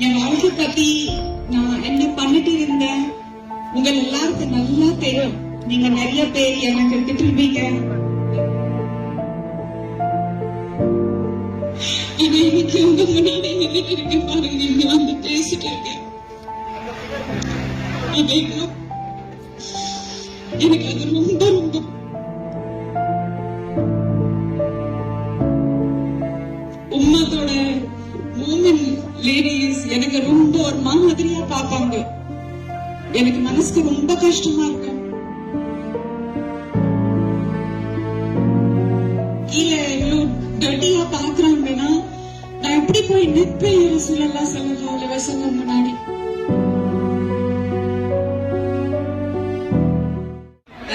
என் வாழ்க்கை பத்தி நான் என்ன பண்ணிட்டு இருந்தேன் உங்க எல்லாருக்கும் நல்லா தெரியும். நீங்க நிறைய பேர் எனக்கு திட்டுவீங்க. ஆனா இன்னைக்கு உங்க முன்னாடி நின்றுட்டு இருக்கேன் பாருங்க, இங்க வந்து பேசிட்டு இருக்கேன். எனக்கு அது ரொம்ப ரொம்ப உம்மத்தோட மூமெண்ட் லேடிஸ் எனக்கு ரொம்ப ஒரு மாதிரியா பாப்பாங்க. எனக்கு மனசுக்கு ரொம்ப கஷ்டமா இருக்கு. கீழே இவ்வளவு டர்ட்டியா பாக்குறாங்கன்னா நான் எப்படி போய் நிற்பேன் ரசூலுல்லாஹி ஸல்லல்லாஹு அலைஹி வஸல்லம் முன்னாடி?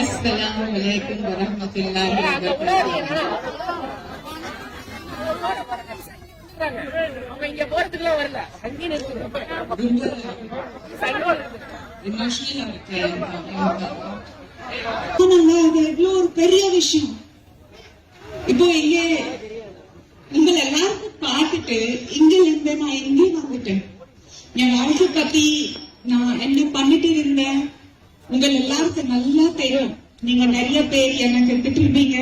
அஸ்ஸலாமு அலைக்கும் வரஹ்மத்துல்லாஹி வபரகாத்துஹு. இங்க போறதுக்குலாம் வரல, அங்கே எவ்வளவு ஒரு பெரிய விஷயம். இப்போ இங்க உங்களை எல்லாருக்கும் பார்த்துட்டு இங்க இருந்து நான் எங்கேயும் வந்துட்டேன். என் வாழ்க்கை பத்தி நான் என்ன பண்ணிட்டு இருந்தேன் உங்க எல்லாருக்கும் நல்லா தெரியும். நீங்க நிறைய பேர் எனக்கு திட்டுவீங்க,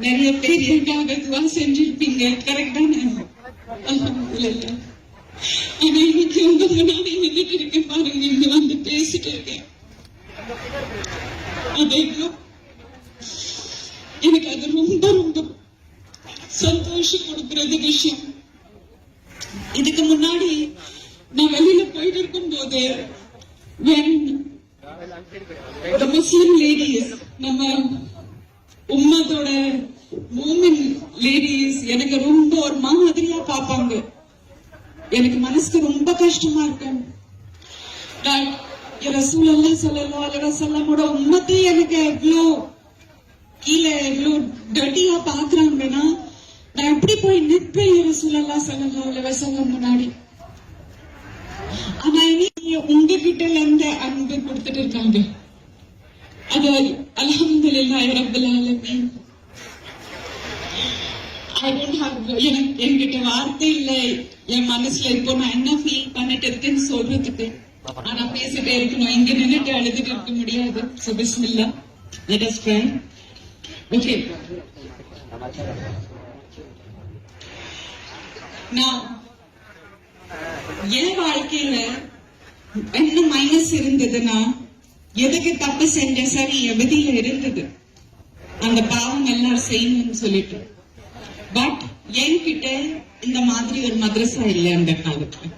நிறைய பேர் எனக்காக துவா செஞ்சிருப்பீங்க. கரெக்டான ஆனா இன்னைக்கு உங்க முன்னாடி நின்றுட்டு இருக்கேன் பாருங்க, இங்க வந்து பேசிட்டு இருக்கேன். எனக்கு அது ரொம்ப ரொம்ப சந்தோஷம் கொடுக்கறது விஷயம். இதுக்கு முன்னாடி நான் வெளியில போயிட்டு இருக்கும் போது the Muslim ladies, நம்ம உம்மத்தோட மூமெண்ட் லேடிஸ் எனக்கு ரொம்ப ஒரு மாதிரியா பாப்பாங்க. எனக்கு மனசுக்கு ரொம்ப கஷ்டமா இருக்கு. ரசூலுல்லாஹி ஸல்லல்லாஹு அலைஹி வஸல்லமோட உம்மத்தை எனக்கு எவ்வளவு கீழே எவ்வளவு டர்ட்டியா பாக்குறாங்கன்னா நான் எப்படி போய் நிற்பேன் ரசூலுல்லாஹி ஸல்லல்லாஹு அலைஹி வஸல்லம் முன்னாடி? ஆனா உங்ககிட்ட இருந்து அன்பு கொடுத்துட்டு இருக்காங்க. அது அல்ஹம்துலில்லாஹி ரப்பில் ஆலமீன். என்கிட்ட வார்த்தை இல்லை என் மனசுல. இப்போ நான் என்ன ஃபீல் பண்ணிட்டு இருக்கேன்னு சொல்றதுக்கு. ஆனா பேசிட்டே இருக்கணும், இங்க நின்னுட்டு அழுதுட்டு இருக்க முடியாது. சோ பிஸ்மில்லா, லெட் அஸ் ட்ரை. ஓகே, நான் என் வாழ்க்கையில என்ன மைனஸ் இருந்ததுன்னா எதுக்கு தப்பு செஞ்ச சரி எவதியில இருந்தது அந்த பாவம் எல்லாரும் செய்யணும்னு சொல்லிட்டு. பட் என்கிட்ட இந்த மாதிரி ஒரு மദ്രസா இல்லை. அந்த காலத்துல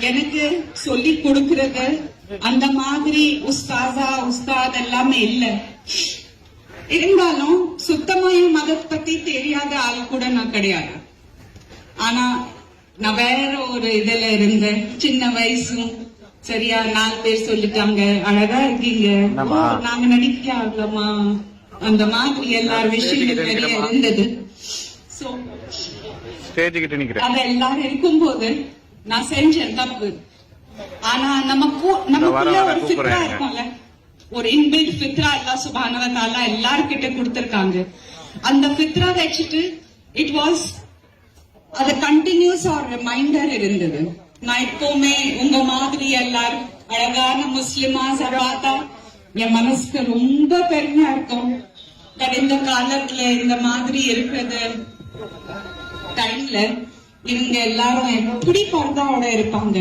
எனக்கு சொல்லி கொடுக்கறது அந்த மாதிரி உஸ்தாத் எல்லாமே இல்லை. இருந்தாலும் சுத்தமா என் மதத்தை பத்தி தெரியாத ஆள் கூட நான் கிடையாது. ஆனா நான் வேற ஒரு இதுல இருந்தேன். சின்ன வயசும் சரியா 4 பேர் சொல்லிட்டாங்க அழகா இருக்கீங்க, நாங்க நடிக்க ஆகலாமா, அந்த மாதிரி எல்லாரும் விஷயங்கள் நிறைய இருந்தது. அது எல்லாரும் இருக்கும்போது நான் செஞ்சேன் தப்பு. ஆனா நமக்குள்ள ஒரு ஃபித்ரா இருக்கும்ல, ஒரு இன்பில்ட் ஃபித்ரா அல்லாஹ் சுப்ஹானஹு வ தஆலா எல்லார்கிட்ட கொடுத்திருக்காங்க. அந்த ஃபித்ரா வச்சுட்டு இட் வாஸ் அது கண்டினியூஸ் ஒரு ரிமைண்டர் இருந்தது. நான் எப்பவுமே உங்க மாதிரி எல்லாரும் அழகான முஸ்லிமா பார்த்தா என் மனசுக்கு ரொம்ப பெருமையா இருக்கும். இந்த காலத்துல இந்த மாதிரி இருக்கிறது டைம்ல இவங்க எல்லாரும் எப்படி பர்தாவோட இருப்பாங்க.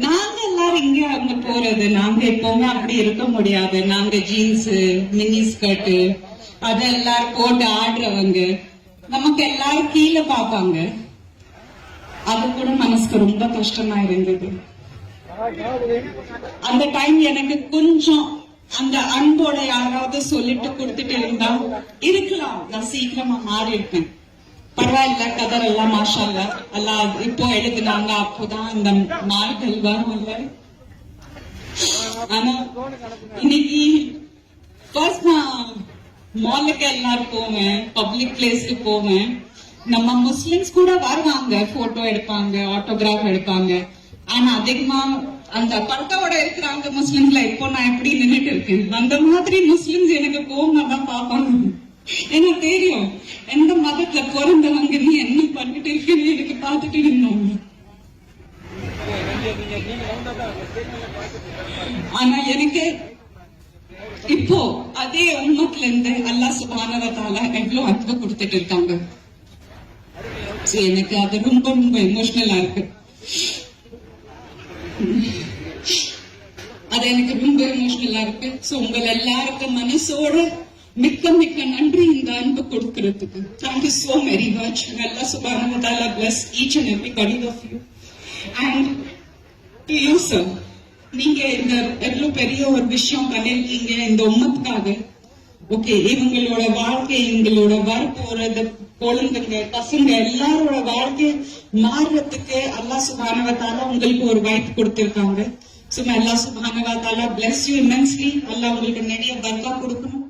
நாங்க எல்லாரும் இங்க அங்க போறது, நாங்க எப்பவுமே அப்படி இருக்க முடியாது. நாங்க ஜீன்ஸ் மினி ஸ்கர்ட் அது எல்லாரும் போட்டு ஆடுறவங்க, நமக்கு எல்லாரும் கீழே பாப்பாங்க. அது கூட மனசுக்கு ரொம்ப கஷ்டமா இருந்தது. அந்த டைம் எனக்கு கொஞ்சம் அந்த அன்போட யாராவது சொல்லிட்டு கொடுத்துட்டு இருந்தா இருக்கலாம், நான் சீக்கிரமா மாறி இருப்பேன். பரவாயில்ல, கதர் எல்லாம் மாஷா அல்லாஹ் அல்லாஹ் இப்போ எழுதுனாங்க, அப்போதான் அந்த மாறுதல் வரும் இல்ல. ஆனா இன்னைக்கு ஃபர்ஸ்ட் நான் மாலுக்கு எல்லாரும் போவேன், பப்ளிக் பிளேஸ்க்கு போவேன். நம்ம முஸ்லிம்ஸ் கூட வருவாங்க, போட்டோ எடுப்பாங்க, ஆட்டோகிராஃப் எடுப்பாங்க. ஆனா அதிகமா அந்த பர்தாவோட இருக்கிறாங்க முஸ்லிம்ல. இப்போ நான் எப்படி நின்றுட்டு இருக்கேன், அந்த மாதிரி முஸ்லிம்ஸ் எனக்கு கோவமா தான் பாப்பாங்க. எனக்கு தெரியும் எந்த மதத்துல பிறந்தவங்க நீ என்ன பண்ணிட்டு இருக்கேன்னு எனக்கு பார்த்துட்டு இருந்தாங்க. ஆனா எனக்கு இப்போ அதே உம்மத்துல இருந்து அல்லாஹ் சுப்ஹானஹு வ தஆலா எவ்வளவு அன்பு கொடுத்துட்டு இருக்காங்க. எனக்கு அது ரொம்ப ரொம்ப எமோஷனலா இருக்கு. அது எனக்கு ரொம்ப எமோஷனலா இருக்கு. சோ உங்க எல்லாருக்கும் மனசோட மிக்க மிக்க நன்றி இந்த அன்பு கொடுக்கிறதுக்கு. Thank you so very much. Allah subhanahu wa ta'ala bless each and everybody of you. And to you sir, நீங்க இந்த எவ்வளவு பெரிய ஒரு விஷயம் பண்ணிருக்கீங்க இந்த உம்மத்துக்காக. ஓகே, இவங்களோட வாழ்க்கை, இவங்களோட வரப்போறது குழந்தைங்க பசங்க எல்லாரோட வாழ்க்கை மாறுறதுக்கு அல்லாஹ் சுப்ஹானஹு வ தஆலா உங்களுக்கு ஒரு வாய்ப்பு கொடுத்திருக்காங்க. So may Allah subhanahu wa ta'ala bless you immensely. Allah உங்களுக்கு நிறைய பரக்கத் கொடுக்கணும்.